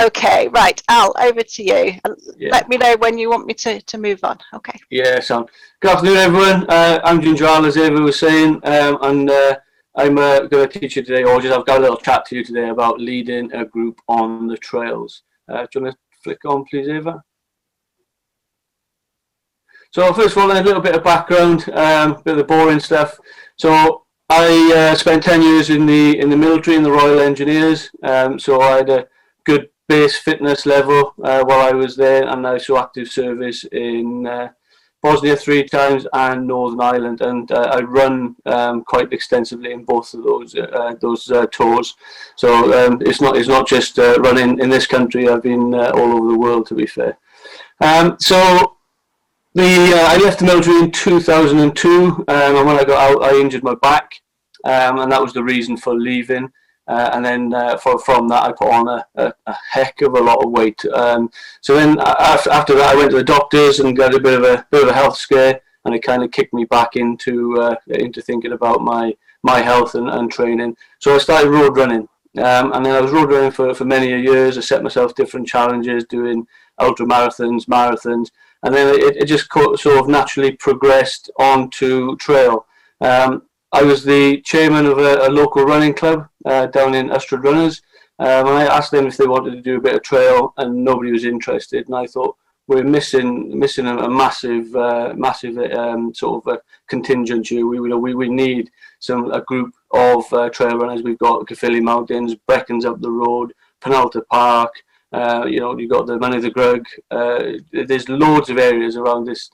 Okay, right, Al, over to you. Yeah. Let me know when you want me to move on. Okay. Yeah, so good afternoon, everyone. I'm Ginger Al, as Eva was saying, and I'm going to teach you today, or just I've got a little chat to you today about leading a group on the trails. Do you want to flick on, please, Eva? So first of all, a little bit of background, a bit of the boring stuff. So I spent 10 years in the military, in the Royal Engineers. So I had a good base fitness level while I was there, and I saw active service in Bosnia 3 times and Northern Ireland, and I run quite extensively in both of those tours. So it's not just running in this country. I've been all over the world, to be fair. I left the military in 2002, and when I got out, I injured my back, and that was the reason for leaving. And then from that, I put on a heck of a lot of weight. So then after that, I went to the doctors and got a bit of a health scare, and it kind of kicked me back into thinking about my health and training. So I started road running, and then I was road running for many years. I set myself different challenges, doing ultra marathons, and then it just sort of naturally progressed onto trail. I was the chairman of a local running club down in Ustrad Runners, and I asked them if they wanted to do a bit of trail, and nobody was interested. And I thought, we're missing a massive sort of a contingent here. We need a group of trail runners. We've got Caerphilly Mountains, Brecons up the road, Penalta Park. You've got the Money the Grug. There's loads of areas around this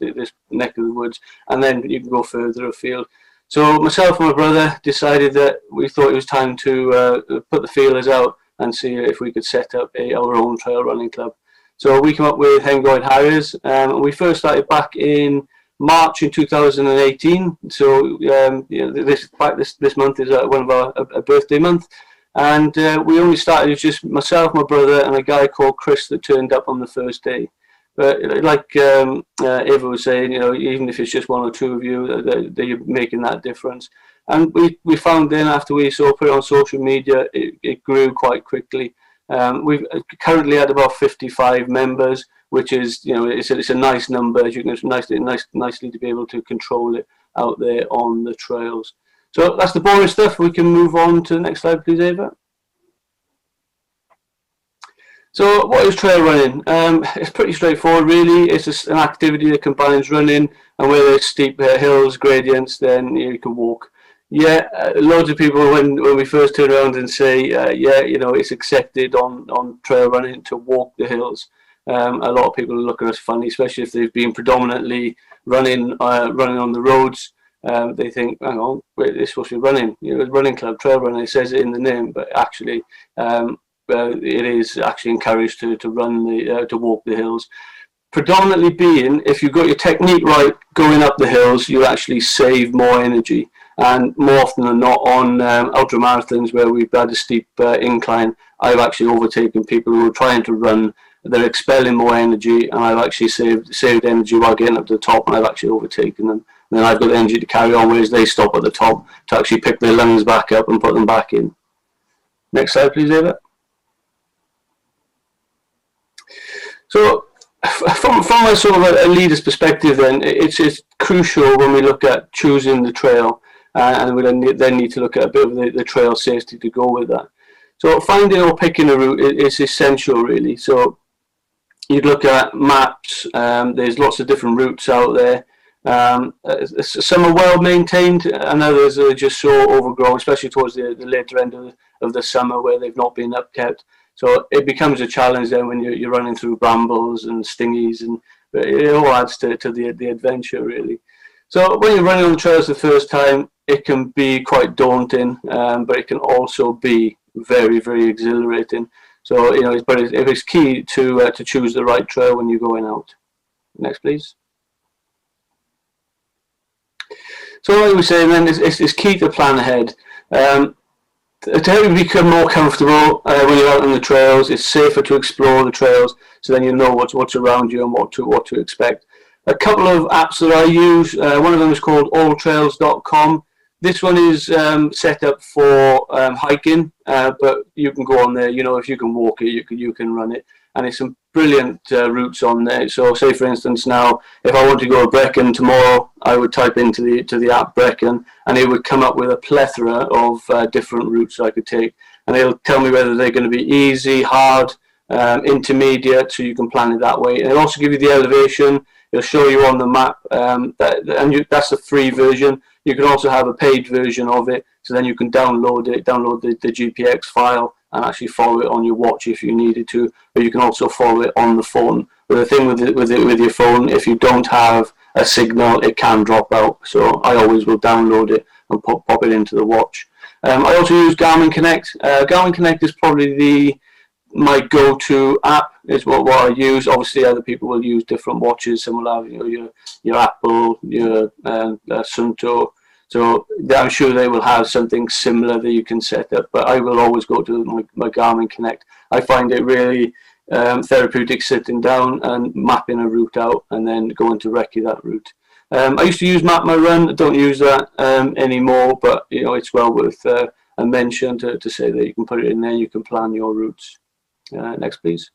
neck of the woods, and then you can go further afield. So myself and my brother decided that we thought it was time to put the feelers out and see if we could set up our own trail running club. So we came up with Hengoed Harriers, and we first started back in March in 2018. So this month is one of our birthday month. And we only started as just myself, my brother, and a guy called Chris that turned up on the first day. But like Eva was saying, even if it's just one or two of you, they're making that difference. And we found then after we put it on social media, it grew quite quickly. We've currently had about 55 members, which is it's a nice number. It's nicely to be able to control it out there on the trails. So that's the boring stuff. We can move on to the next slide, please, Eva. So what is trail running? It's pretty straightforward, really. It's just an activity that combines running, and where there's steep hills, gradients, then you can walk. Yeah, loads of people when we first turn around and say, it's accepted on trail running to walk the hills. A lot of people look at us funny, especially if they've been predominantly running on the roads. They think, hang on, wait, they're supposed to be running. Running club, trail running. It says it in the name, but actually, it is actually encouraged to run to walk the hills. Predominantly being, if you've got your technique right going up the hills, you actually save more energy. And more often than not, on ultra marathons where we've had a steep incline, I've actually overtaken people who are trying to run. They're expelling more energy, and I've actually saved energy while getting up to the top, and I've actually overtaken them. And then I've got the energy to carry on, whereas they stop at the top to actually pick their lungs back up and put them back in. Next slide, please, Eva. So, from a sort of a leader's perspective, then it's crucial when we look at choosing the trail, and we then need to look at a bit of the trail safety to go with that. So, finding or picking a route is essential, really. So, you'd look at maps. There's lots of different routes out there. Some are well maintained, and others are just so overgrown, especially towards the later end of the summer where they've not been upkept. So it becomes a challenge then when you're running through brambles and stingies, and it all adds to the adventure, really. So when you're running on the trails the first time, it can be quite daunting, but it can also be very, very exhilarating. So it's key to choose the right trail when you're going out. Next, please. So like we were saying then, it's key to plan ahead. To help you become more comfortable when you're out on the trails, it's safer to explore the trails, so then you know what's around you and what to expect. A couple of apps that I use, one of them is called alltrails.com. This one is set up for hiking, but you can go on there. You know, if you can walk it, you can run it, and it's some brilliant routes on there. So, say for instance, now if I want to go to Brecon tomorrow, I would type into the app Brecon, and it would come up with a plethora of different routes I could take, and it'll tell me whether they're going to be easy, hard, intermediate, so you can plan it that way. And it'll also give you the elevation. It'll show you on the map, that's the free version. You can also have a paid version of it, so then you can download the GPX file and actually follow it on your watch if you needed to, but you can also follow it on the phone. But the thing with your phone, if you don't have a signal, it can drop out. So I always will download it and pop it into the watch. I also use Garmin Connect. Garmin Connect is probably my go-to app, is what I use. Obviously, other people will use different watches. Some will have your Apple, your Sunto. So I'm sure they will have something similar that you can set up. But I will always go to my Garmin Connect. I find it really therapeutic sitting down and mapping a route out and then going to recce that route. I used to use Map My Run. I don't use that anymore, but it's well worth a mention to say that you can put it in there. You can plan your routes. Next, please.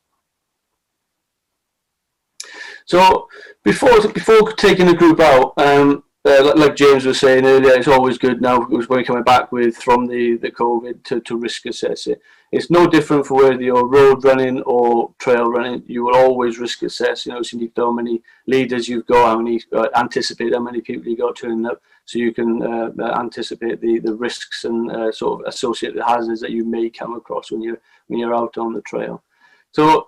So before taking a group out, like James was saying earlier, it's always good now when we're coming back from the COVID to risk assess it. It's no different for whether you're road running or trail running. You will always risk assess. So you need to know how many leaders you've got, anticipate how many people you got turning up, so you can anticipate the risks and sort of associated hazards that you may come across when you're out on the trail. So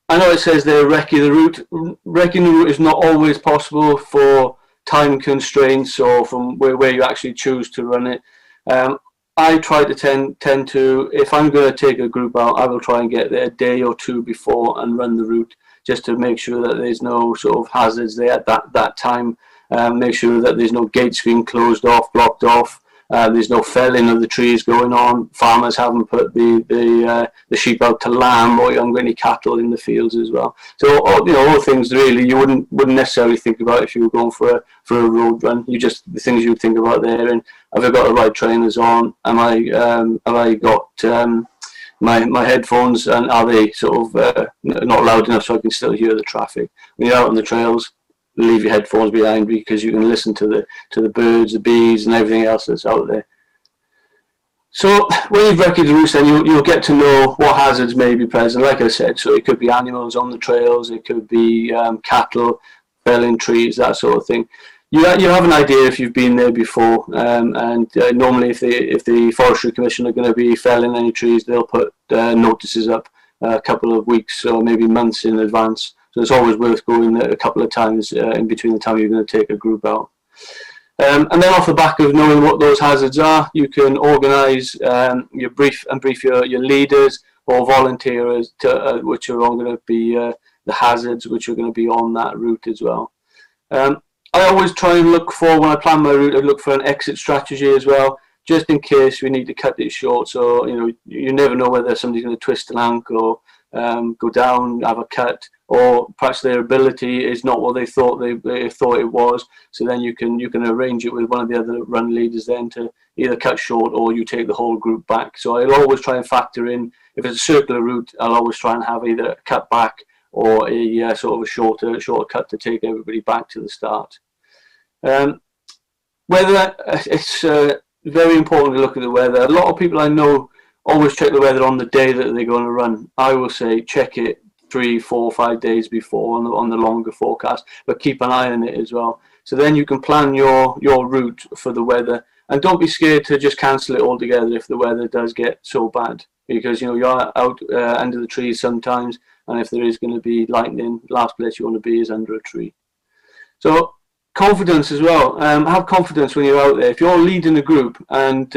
I know it says there recce the route. Wrecking the route is not always possible for time constraints or from where you actually choose to run it. I try to tend to, if I'm going to take a group out, I will try and get there a day or two before and run the route, just to make sure that there's no sort of hazards there at that time. Make sure that there's no gates being closed off, blocked off. There's no felling of the trees going on. Farmers haven't put the sheep out to lamb, or you haven't got any cattle in the fields as well. So all things really you wouldn't necessarily think about if you were going for a road run. The things you would think about there, and have I got the right trainers on? Have I got my headphones, and are they sort of not loud enough so I can still hear the traffic? When you're out on the trails, leave your headphones behind, because you can listen to the birds, the bees, and everything else that's out there. So when you've recce'd the routes, then you'll get to know what hazards may be present. Like I said, so it could be animals on the trails, it could be cattle, felling trees, that sort of thing. You have an idea if you've been there before, and normally if the Forestry Commission are going to be felling any trees, they'll put notices up a couple of weeks or maybe months in advance. So it's always worth going a couple of times in between the time you're going to take a group out. And then off the back of knowing what those hazards are, you can organise your brief your leaders or volunteers which are all going to be the hazards which are going to be on that route as well. I always try and look for, when I plan my route, I look for an exit strategy as well, just in case we need to cut it short. So you never know whether somebody's going to twist an ankle or go down, have a cut, or perhaps their ability is not what they thought it was. So then you can arrange it with one of the other run leaders then to either cut short, or you take the whole group back. So I'll always try and factor in, if it's a circular route, I'll always try and have either a cut back or a sort of a shorter cut to take everybody back to the start. Weather, it's very important to look at the weather. A lot of people I know always check the weather on the day that they're going to run. I will say check it 3, 4, 5 days before on the longer forecast, but keep an eye on it as well. So then you can plan your route for the weather, and don't be scared to just cancel it altogether if the weather does get so bad, because you're out under the trees sometimes, and if there is going to be lightning, the last place you want to be is under a tree. So confidence as well. Have confidence when you're out there. If you're leading a group and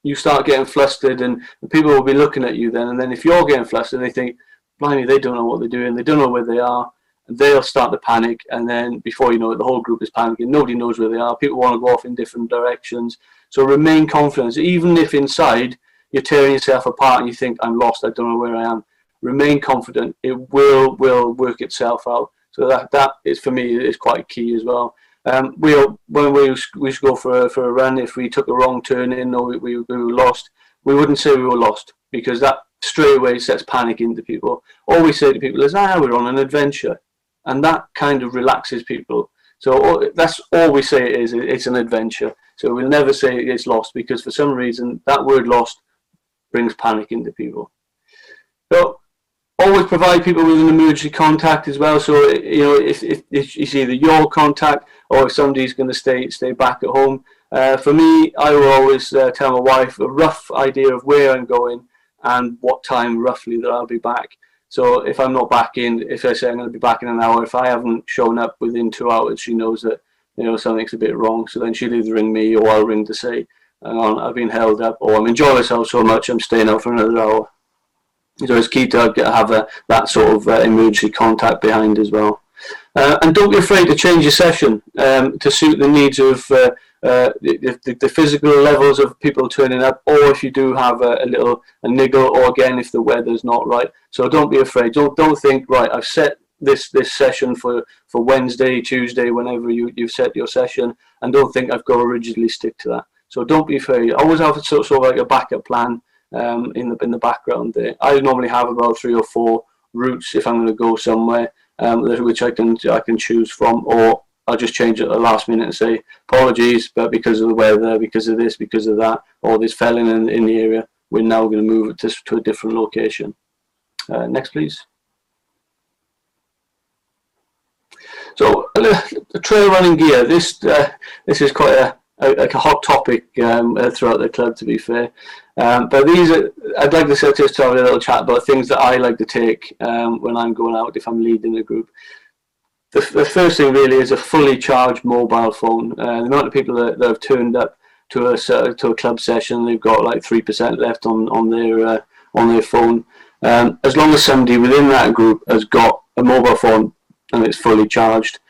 you start getting flustered, and people will be looking at you then, and then if you're getting flustered, they think, blimey, they don't know what they're doing, they don't know where they are, and they'll start to panic, and then before you know it, the whole group is panicking, nobody knows where they are, people want to go off in different directions. So remain confident, even if inside you're tearing yourself apart and you think, I'm lost, I don't know where I am. Remain confident, it will work itself out. So that is, for me, is quite key as well. When we used to go for a run, if we took a wrong turn in or we were lost, we wouldn't say we were lost, because that straight away sets panic into people. All we say to people is, we're on an adventure, and that kind of relaxes people. So that's all we say it is. It's an adventure. So we'll never say it's lost, because for some reason that word lost brings panic into people. So always provide people with an emergency contact as well. So if it's either your contact or if somebody's going to stay back at home. For me, I will always tell my wife a rough idea of where I'm going and what time roughly that I'll be back. So if I'm not back if I say I'm going to be back in an hour, if I haven't shown up within 2 hours, she knows that something's a bit wrong. So then she'll either ring me or I'll ring to say, hang on, I've been held up, or I'm enjoying myself so much I'm staying out for another hour. So it's key to have that sort of emergency contact behind as well. And don't be afraid to change your session to suit the needs of the physical levels of people turning up, or if you do have a niggle, or again if the weather's not right. So don't be afraid. Don't think, right, I've set this session for Wednesday, Tuesday, whenever you've set your session, and don't think I've got to rigidly stick to that. So don't be afraid. Always have sort of like a backup plan in the background there. I normally have about 3 or 4 routes if I'm going to go somewhere, which I can choose from, or I'll just change it at the last minute and say, apologies, but because of the weather, because of this, because of that, or this fell in the area, we're now going to move it to a different location. Next, please. So the trail running gear. This is quite a hot topic throughout the club, to be fair. But I'd like to just have a little chat about things that I like to take when I'm going out, if I'm leading a group. The first thing really is a fully charged mobile phone. The amount of people that have turned up to a club session, they've got like 3% left on their phone. As long as somebody within that group has got a mobile phone and it's fully charged,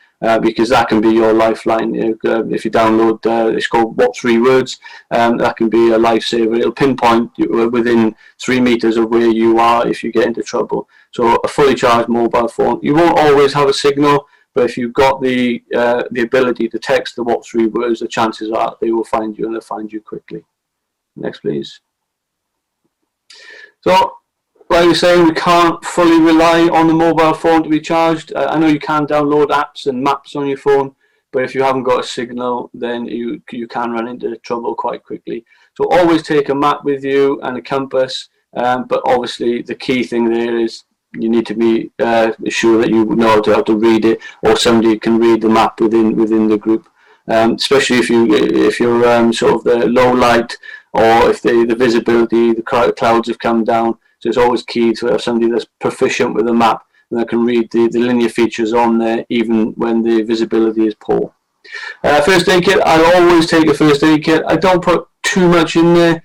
because that can be your lifeline. If you download, it's called What 3 Words, that can be a lifesaver. It'll pinpoint you within 3 meters of where you are if you get into trouble. So a fully charged mobile phone. You won't always have a signal, but if you've got the ability to text the What 3 Words, the chances are they will find you, and they'll find you quickly. Next, please. So, like I was saying, we can't fully rely on the mobile phone to be charged. I know you can download apps and maps on your phone, but if you haven't got a signal, then you can run into trouble quite quickly. So always take a map with you and a compass, but obviously the key thing there is you need to be sure that you know how to read it, or somebody can read the map within the group. Especially if you're sort of the low light, or if the visibility, the clouds have come down. So it's always key to have somebody that's proficient with a map and that can read the linear features on there, even when the visibility is poor. First aid kit. I always take a first aid kit. I don't put too much in there.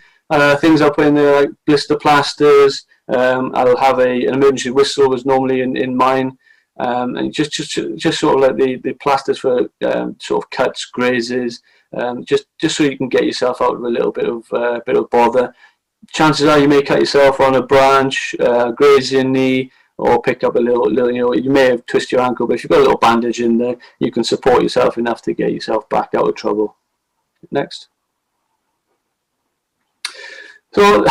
Things I put in there like blister plasters. I'll have an emergency whistle was normally in mine, and just sort of like the plasters for sort of cuts, grazes, just so you can get yourself out of a little bit of bother. Chances are you may cut yourself on a branch, graze your knee, or pick up a little, you may have twisted your ankle, but if you've got a little bandage in there, you can support yourself enough to get yourself back out of trouble. Next. So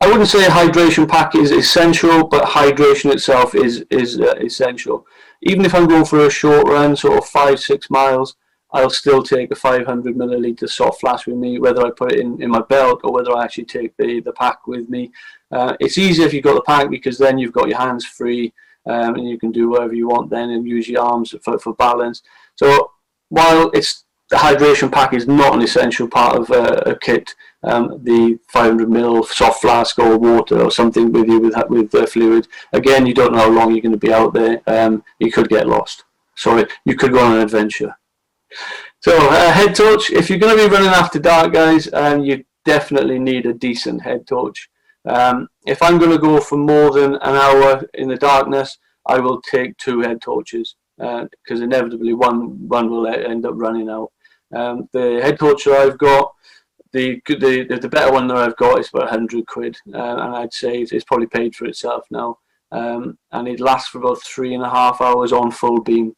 I wouldn't say a hydration pack is essential, but hydration itself is essential. Even if I'm going for a short run, sort of 5-6 miles, I'll still take a 500 milliliter soft flask with me, whether I put it in my belt or whether I actually take the pack with me. It's easier if you've got the pack, because then you've got your hands free, and you can do whatever you want then and use your arms for balance. So while the hydration pack is not an essential part of a kit, the 500 ml soft flask or water or something with you with fluid, again, you don't know how long you're going to be out there. You could get lost. Sorry, you could go on an adventure. So head torch. If you're going to be running after dark, guys, you definitely need a decent head torch. If I'm going to go for more than an hour in the darkness, I will take 2 head torches, because inevitably one will end up running out. The head torch that I've got, the better one that I've got is about 100 quid, and I'd say it's probably paid for itself now. And it lasts for about 3.5 hours on full beam.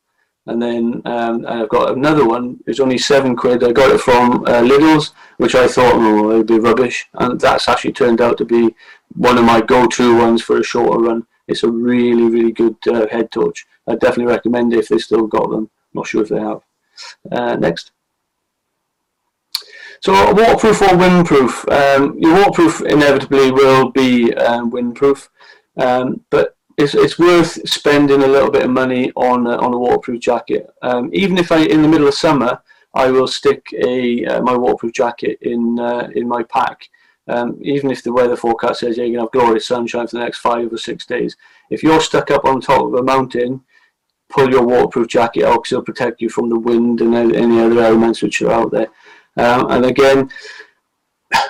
And then I've got another one. It's only £7. I got it from Lidl's, which I thought, oh, it would be rubbish, and that's actually turned out to be one of my go-to ones for a shorter run. It's a really, really good head torch. I definitely recommend it if they still got them. Not sure if they have. Next. So waterproof or windproof? Your waterproof inevitably will be windproof, but it's worth spending a little bit of money on a waterproof jacket. Even if in the middle of summer, I will stick my waterproof jacket in my pack. Even if the weather forecast says you're going to have glorious sunshine for the next 5 or 6 days. If you're stuck up on top of a mountain, pull your waterproof jacket out because it'll protect you from the wind and any other elements which are out there. And again,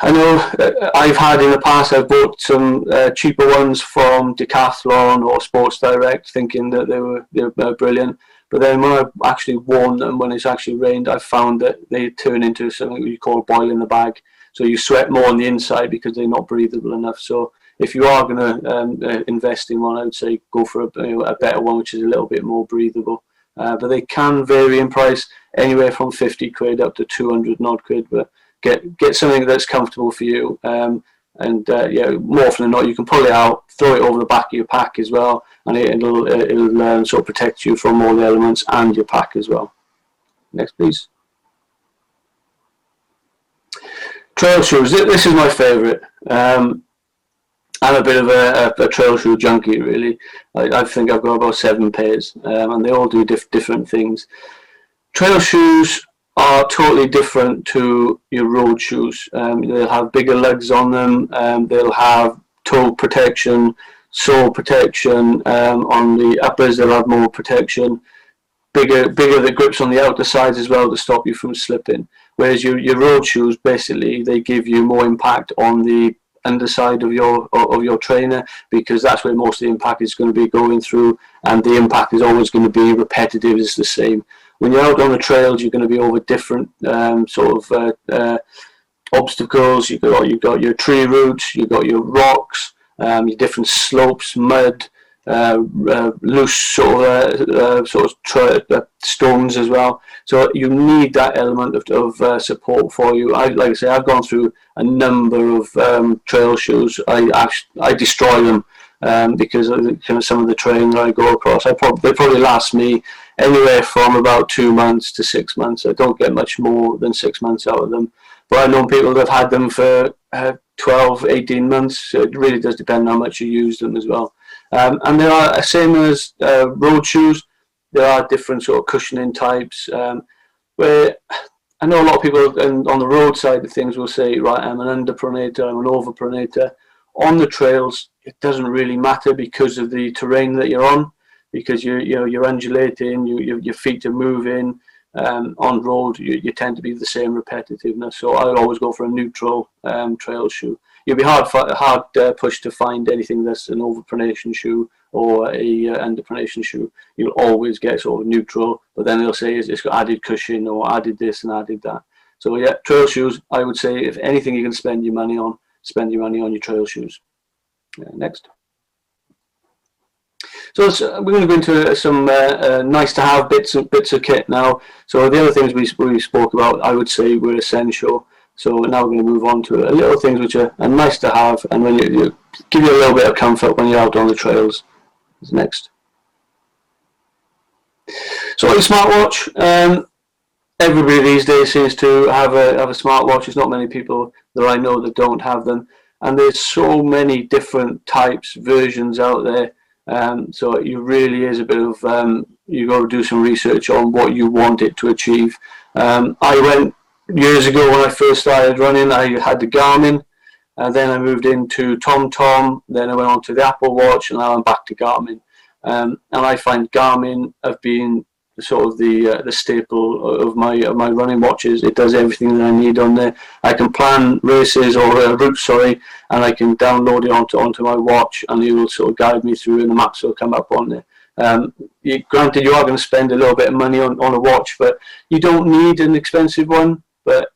I know I've had in the past, I've bought some cheaper ones from Decathlon or Sports Direct thinking that they were brilliant. But then when I've actually worn them, when it's actually rained, I've found that they turn into something we call boil in the bag. So you sweat more on the inside because they're not breathable enough. So if you are going to invest in one, I would say go for a better one, which is a little bit more breathable. But they can vary in price, anywhere from £50 up to 200 odd quid. But get something that's comfortable for you. Yeah, more often than not, you can pull it out, throw it over the back of your pack as well, and it'll sort of protect you from all the elements and your pack as well. Next, please. Trail shoes. This is my favourite. I'm a bit of a trail shoe junkie, really. I think I've got about 7 pairs, and they all do different things. Trail shoes are totally different to your road shoes. They'll have bigger lugs on them. They'll have toe protection, sole protection. On the uppers, they'll have more protection. Bigger the grips on the outer sides as well to stop you from slipping. Whereas your road shoes, basically, they give you more impact on the underside of your trainer, because that's where most of the impact is going to be going through, and the impact is always going to be repetitive. It's the same. When you're out on the trails, you're going to be over different obstacles. You've got your tree roots, you've got your rocks, your different slopes, mud, loose sort of stones as well. So you need that element of support for you. Like I say, I've gone through a number of trail shoes. I destroy them because of some of the terrain that I go across. They probably last me anywhere from about 2 months to 6 months. I don't get much more than 6 months out of them. But I know people that have had them for 12, 18 months. So it really does depend on how much you use them as well. And there are, same as road shoes, there are different sort of cushioning types, where I know a lot of people on the road side of things will say, right, I'm an underpronator, I'm an overpronator. On the trails, it doesn't really matter because of the terrain that you're on, because you're undulating, your feet are moving. On road, you tend to be the same repetitiveness. So I always go for a neutral trail shoe. You'll be hard pushed to find anything that's an overpronation shoe or a underpronation shoe. You'll always get sort of neutral, but then they'll say it's got added cushion or added this and added that. So yeah, trail shoes, I would say if anything you can spend your money on your trail shoes. Next. So we're going to go into some nice to have bits of kit now. So the other things we spoke about, I would say, were essential. So now we're going to move on to little things which are nice to have, and when you give you a little bit of comfort when you're out on the trails. Next. So a smartwatch. Everybody these days seems to have a smartwatch. There's not many people that I know that don't have them, and there's so many different types, versions out there. So it really is a bit of you got to do some research on what you want it to achieve. I went years ago when I first started running. I had the Garmin, and then I moved into TomTom. Then I went on to the Apple Watch, and now I'm back to Garmin. And I find Garmin have been sort of the staple of my running watches. It does everything that I need on there. I can plan races or routes, and I can download it onto my watch, and it will sort of guide me through, and the maps will come up on there. Granted, you are going to spend a little bit of money on a watch, but you don't need an expensive one. But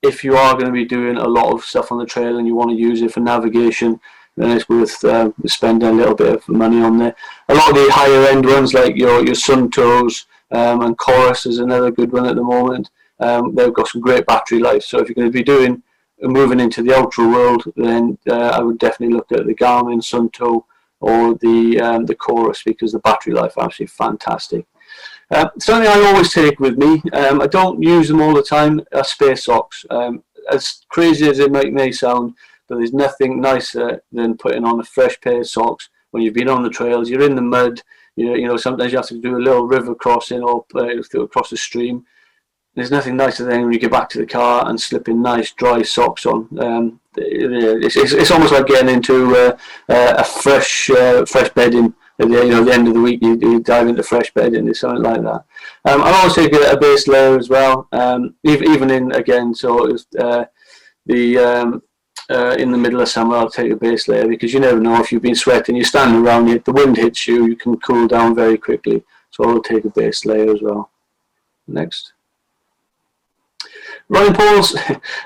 if you are going to be doing a lot of stuff on the trail and you want to use it for navigation, then it's worth spending a little bit of money on there. A lot of the higher end ones, like your Suntoes, and Chorus is another good one at the moment. They've got some great battery life. So if you're going to be moving into the ultra world, then I would definitely look at the Garmin Sunto or the Chorus, because the battery life is absolutely fantastic. Something I always take with me, I don't use them all the time, are space socks. As crazy as it may sound, but there's nothing nicer than putting on a fresh pair of socks when you've been on the trails, you're in the mud, you know, sometimes you have to do a little river crossing or across a stream. There's nothing nicer than when you get back to the car and slipping nice dry socks on. It's almost like getting into a fresh bedding. At the end of the week, you dive into fresh bedding or something like that. I'll always take a base layer as well. Even in, again, so in the middle of summer, I'll take a base layer, because you never know, if you've been sweating, you're standing around it, the wind hits you, you can cool down very quickly. So I'll take a base layer as well. Next. Running poles,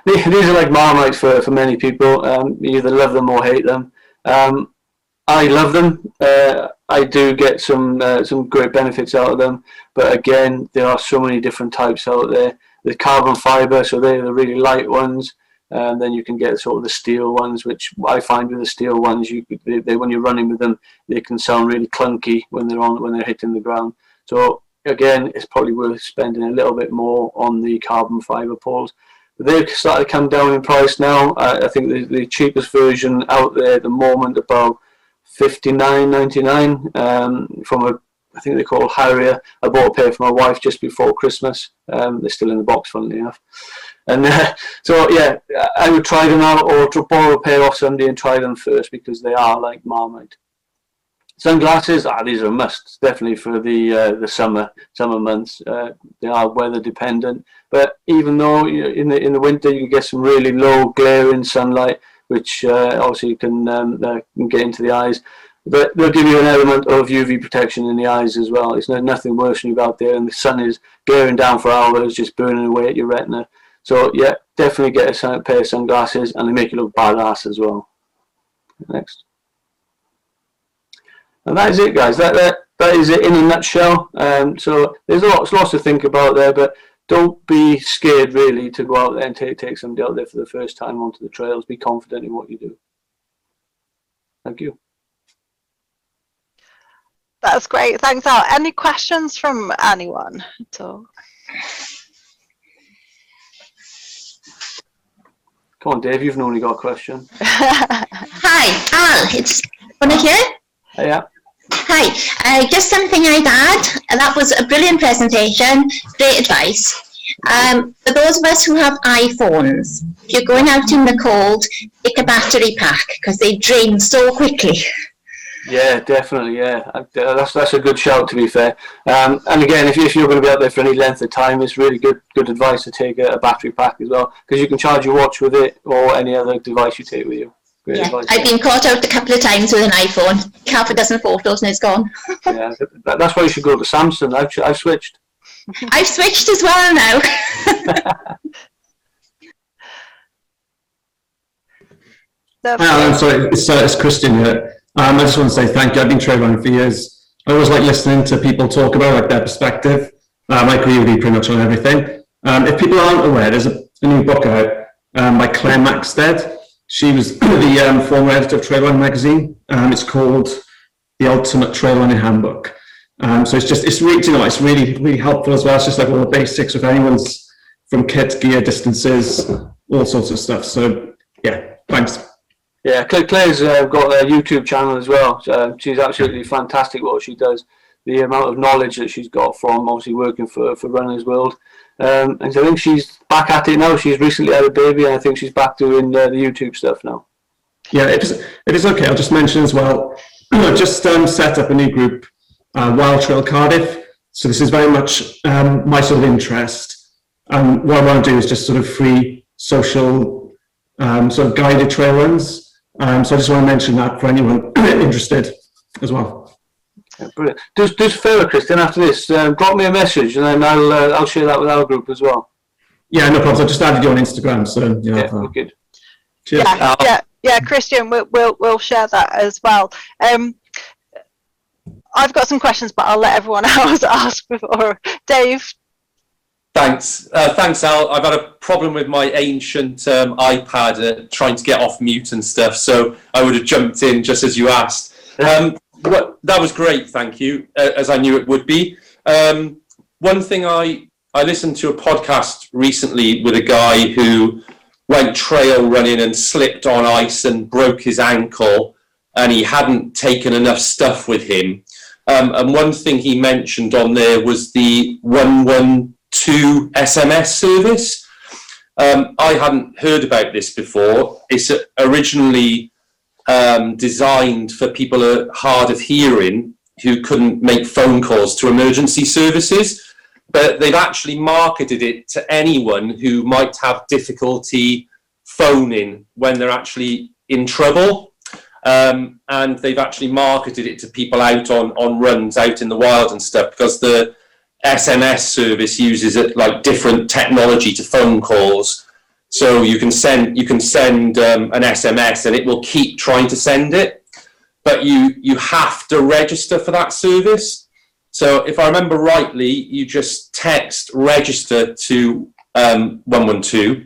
these are like Marmite for many people. You either love them or hate them. I love them. I do get some great benefits out of them, but again, there are so many different types out there. The carbon fiber, so they're the really light ones, and then you can get sort of the steel ones, which I find with the steel ones, when you're running with them, they can sound really clunky when they're hitting the ground. So again, it's probably worth spending a little bit more on the carbon fiber poles. They've started to come down in price now. I think the cheapest version out there at the moment, about $59.99 from I think they're called Harrier. I bought a pair for my wife just before Christmas. They're still in the box, funnily enough. And so yeah, I would try them out, or to borrow a pair off somebody and try them first, because they are like Marmite. Sunglasses, these are a must, definitely for the summer months. They are weather dependent, but even though in the winter you can get some really low glaring sunlight, which obviously can get into the eyes, but they'll give you an element of UV protection in the eyes as well. It's nothing worse when you're out there and the sun is glaring down for hours, just burning away at your retina. So yeah, definitely get a pair of sunglasses, and they make you look badass as well. Next. And that is it, guys. That is it in a nutshell. So there's lots to think about there, but don't be scared really to go out there and take somebody out there for the first time onto the trails. Be confident in what you do. Thank you. That's great. Thanks, Al. Any questions from anyone at all? Come on, Dave. You've normally got a question. Hi, Al. It's Mona here. Yeah. Hi. Just something I'd add. That was a brilliant presentation. Great advice. For those of us who have iPhones, if you're going out in the cold, take a battery pack, because they drain so quickly. Yeah, definitely. Yeah, that's a good shout, to be fair. And again, if you're going to be out there for any length of time, it's really good advice to take a battery pack as well, because you can charge your watch with it or any other device you take with you. Great advice. I've been caught out a couple of times with an iPhone. Half a dozen photos and it's gone. Yeah, that's why you should go to Samsung. I've switched. I've switched as well now. Hi, I'm sorry, it's Christian here. I just want to say thank you. I've been trail running for years. I always like listening to people talk about like their perspective. I agree with you pretty much on everything. If people aren't aware, there's a new book out by Claire Maxted. She was the former editor of Trail Running magazine. It's called The Ultimate Trail Running Handbook. So it's really helpful as well. It's just like all the basics of anyone's, from kit, gear, distances, all sorts of stuff. So yeah, thanks. Yeah, Claire's got a YouTube channel as well. She's absolutely fantastic what she does. The amount of knowledge that she's got from obviously working for Runners World. And so I think she's back at it now. She's recently had a baby, and I think she's back doing the YouTube stuff now. Yeah, if it's okay, I'll just mention as well, I've just set up a new group, Wild Trail Cardiff. So this is very much my sort of interest. What I want to do is just sort of free social sort of guided trail runs. So I just want to mention that for anyone interested as well. Yeah, brilliant. Do us a favour, Christian, after this, drop me a message, and then I'll share that with our group as well. Yeah, no problems. I just added you on Instagram, so yeah, good. Cheers. Yeah, Christian, we'll share that as well. I've got some questions, but I'll let everyone else ask before. Dave? Thanks. Thanks, Al. I've had a problem with my ancient iPad trying to get off mute and stuff, so I would have jumped in just as you asked. That was great, thank you, as I knew it would be. One thing, I listened to a podcast recently with a guy who went trail running and slipped on ice and broke his ankle, and he hadn't taken enough stuff with him. And one thing he mentioned on there was the 112 SMS service. I hadn't heard about this before. It's originally designed for people who are hard of hearing who couldn't make phone calls to emergency services, but they've actually marketed it to anyone who might have difficulty phoning when they're actually in trouble. And they've actually marketed it to people out on runs out in the wild and stuff, because the SMS service uses it like different technology to phone calls. So you can send an SMS and it will keep trying to send it, but you have to register for that service. So if I remember rightly, you just text register to 112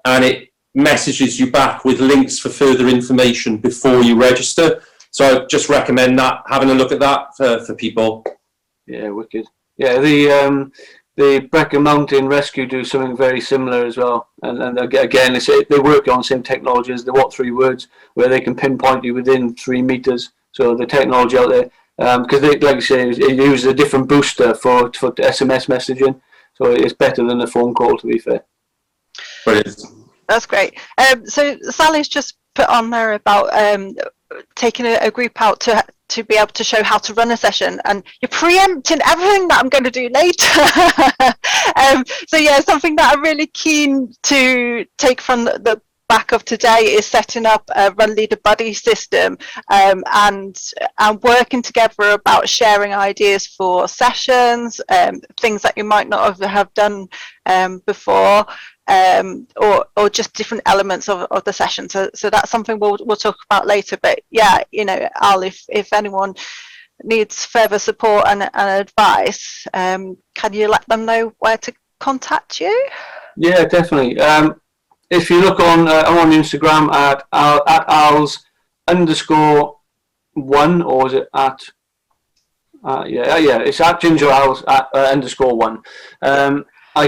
and it messages you back with links for further information before you register. So I just recommend that, having a look at that for people. Yeah, wicked. Yeah, the Brecon Mountain Rescue do something very similar as well. And again, they work on the same technology as the What 3 Words, where they can pinpoint you within 3 meters. So the technology out there, because they, like you say, it uses a different booster for SMS messaging. So it's better than a phone call, to be fair. Brilliant. That's great. So Sally's just put on there about taking a group out to be able to show how to run a session, and you're preempting everything that I'm going to do later. So yeah, something that I'm really keen to take from the back of today is setting up a run leader buddy system, and working together about sharing ideas for sessions, things that you might not have done before, or just different elements of the session. So that's something we'll talk about later. But yeah, Al, if anyone needs further support and advice, can you let them know where to contact you? Yeah, definitely. If you look on, I'm on Instagram at als_1, or is it at? It's at Ginger Als _1.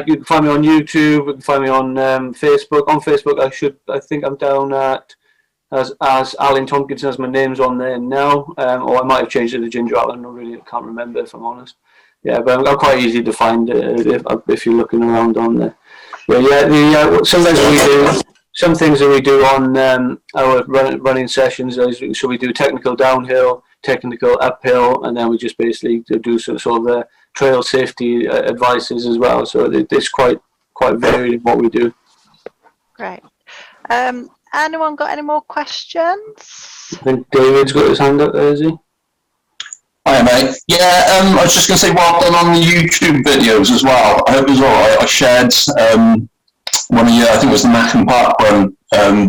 You can find me on YouTube. You can find me on Facebook. On Facebook, I think I'm down at as Alan Tompkinson, as my name's on there now. Or I might have changed it to Ginger Alan. I can't remember, if I'm honest. Yeah, but I'm quite easy to find if you're looking around on there. But yeah, some things that we do on our running sessions is, so we do technical downhill, technical uphill, and then we just basically do sort of the trail safety advices as well. So it's quite varied in what we do. Great. Anyone got any more questions? I think David's got his hand up there, is he? Hi, mate. Yeah, I was just going to say, well done on the YouTube videos as well. I hope it was all right. I shared one of your, I think it was the Mackham Park Run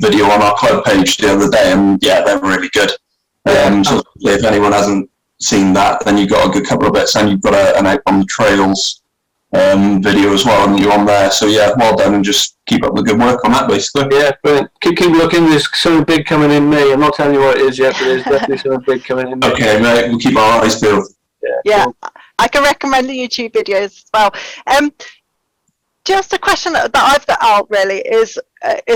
video on our club page the other day, and yeah, they're really good. So if anyone hasn't seen that, then you've got a good couple of bits, and you've got an Out on the Trails video as well, and you're on there. So yeah, well done, and just keep up the good work on that, basically. Yeah, brilliant. Keep looking. There's something big coming in May. I'm not telling you what it is yet, but there's definitely something big coming in May. Okay, mate, we'll keep our eyes peeled. Yeah, cool. I can recommend the YouTube videos as well. Just a question that I've got out really is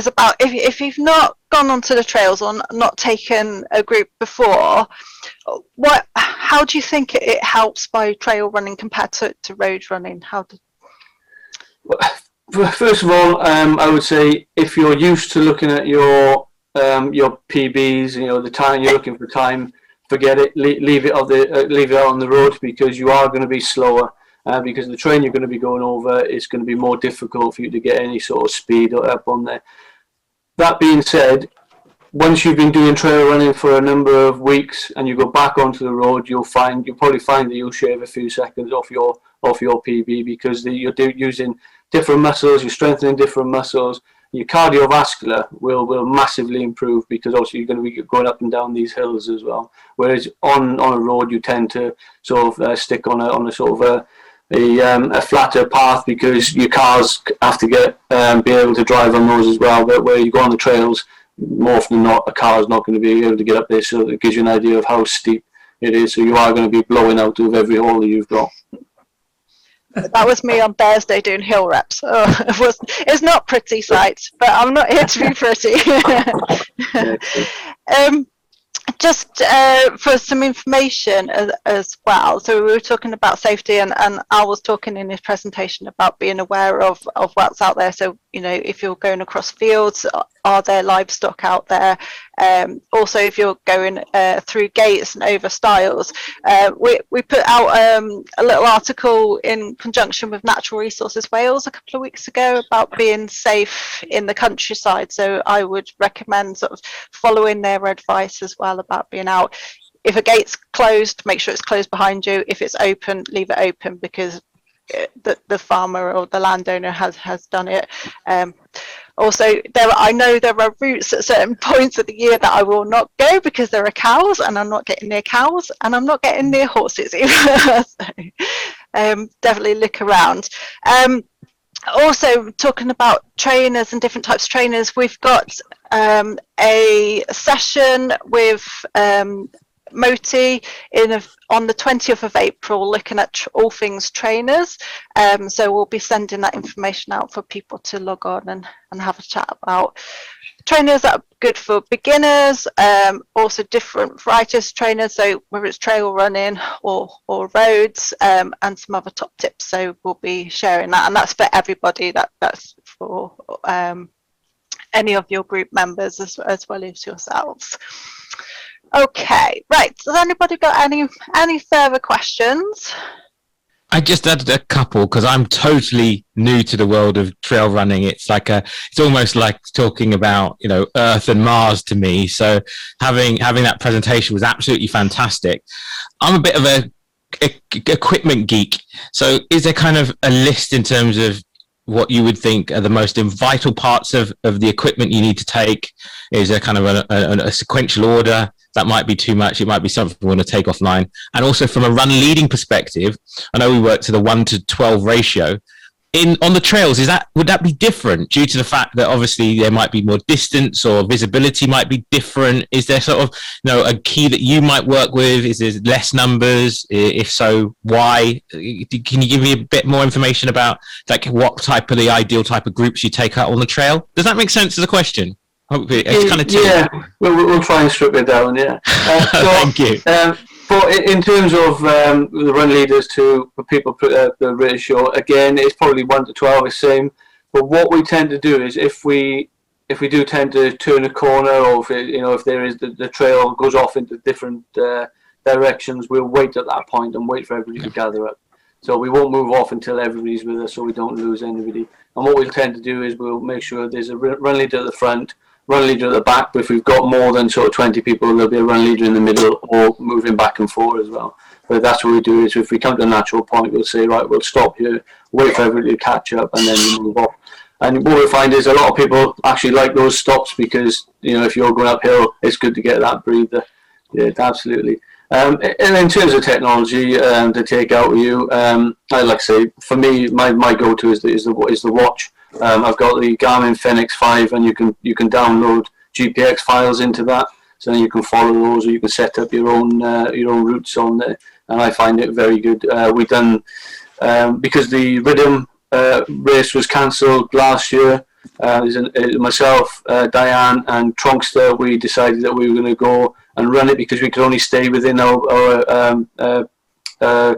about if you've not gone onto the trails or not taken a group before, how do you think it helps by trail running compared to road running? First of all, I would say if you're used to looking at your PBs, the time you're looking for time, forget it. Leave it on the road, because you are going to be slower. Because the train you're going to be going over is going to be more difficult for you to get any sort of speed up on there. That being said, once you've been doing trail running for a number of weeks and you go back onto the road, you'll probably find that you'll shave a few seconds off your PB, because you're using different muscles, you're strengthening different muscles, your cardiovascular will massively improve, because also you're going to be going up and down these hills as well. Whereas on a road, you tend to sort of stick on a sort of a flatter path, because your cars have to be able to drive on those as well. But where you go on the trails, more often than not, a car is not going to be able to get up there. So it gives you an idea of how steep it is. So you are going to be blowing out of every hole that you've got. That was me on Thursday doing hill reps. Oh, it's not pretty sight, but I'm not here to be pretty. Just for some information as well. So we were talking about safety, and Al was talking in his presentation about being aware of what's out there. So, you know, if you're going across fields, are there livestock out there? Also, if you're going through gates and over stiles, we put out a little article in conjunction with Natural Resources Wales a couple of weeks ago about being safe in the countryside. So I would recommend sort of following their advice as well about being out. If a gate's closed, make sure it's closed behind you. If it's open, leave it open, because the farmer or the landowner has done it. Also, I know there are routes at certain points of the year that I will not go because there are cows, and I'm not getting near cows, and I'm not getting near horses either. So, definitely look around. Also, talking about trainers and different types of trainers, we've got a session with Moti on the 20th of April, looking at all things trainers. So we'll be sending that information out for people to log on and have a chat about trainers that are good for beginners, also different varieties of trainers, so whether it's trail running or roads, and some other top tips. So we'll be sharing that, and that's for everybody. That's for any of your group members as well as yourselves. Okay, right. Has anybody got any further questions? I just added a couple because I'm totally new to the world of trail running. It's almost like talking about, you know, Earth and Mars to me. So having that presentation was absolutely fantastic. I'm a bit of a equipment geek. So is there kind of a list in terms of what you would think are the most vital parts of the equipment you need to take? Is there kind of a sequential order? That might be too much. It might be something we want to take offline. And also from a run leading perspective, I know we work to the 1:12 ratio. On the trails, would that be different due to the fact that obviously there might be more distance or visibility might be different? Is there sort of, you know, a key that you might work with? Is there less numbers? If so, why? Can you give me a bit more information about like what type of the ideal type of groups you take out on the trail? Does that make sense as a question? Hopefully, it's kind of yeah. We'll try and strip it down. Yeah. Thank you. But in terms of the run leaders for people put the ratio, again, it's probably 1:12 the same. But what we tend to do is if we do tend to turn a corner, or if there is the trail goes off into different directions, we'll wait at that point and wait for everybody to gather up. So we won't move off until everybody's with us, so we don't lose anybody. And what we'll tend to do is we'll make sure there's a run leader at the front, run leader at the back, but if we've got more than sort of 20 people, there'll be a run leader in the middle or moving back and forward as well. But that's what we do, is if we come to a natural point, we'll say, right, we'll stop here, wait for everybody to catch up, and then we move off. And what we find is a lot of people actually like those stops, because, you know, if you're going uphill, it's good to get that breather. Yeah, absolutely. And in terms of technology to take out with you, I like to say, for me, my go-to is the watch. I've got the Garmin Fenix 5, and you can download GPX files into that, so then you can follow those, or you can set up your own routes on there. And I find it very good. We've done because the Rhythm race was cancelled last year. Myself, Diane, and Trunkster, we decided that we were going to go and run it because we could only stay within our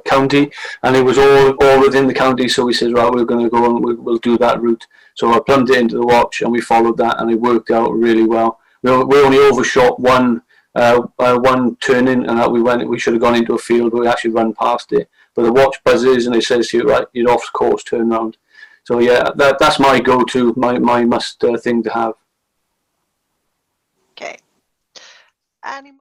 county, and it was all within the county. So we said, right, we're going to go and we'll do that route. So I plumbed it into the watch, and we followed that, and it worked out really well. We only overshot one turning, and we should have gone into a field, but we actually ran past it. But the watch buzzes, and it says to you, right, you're off course, turn round. So yeah, that's my go-to, my must thing to have. Okay. Any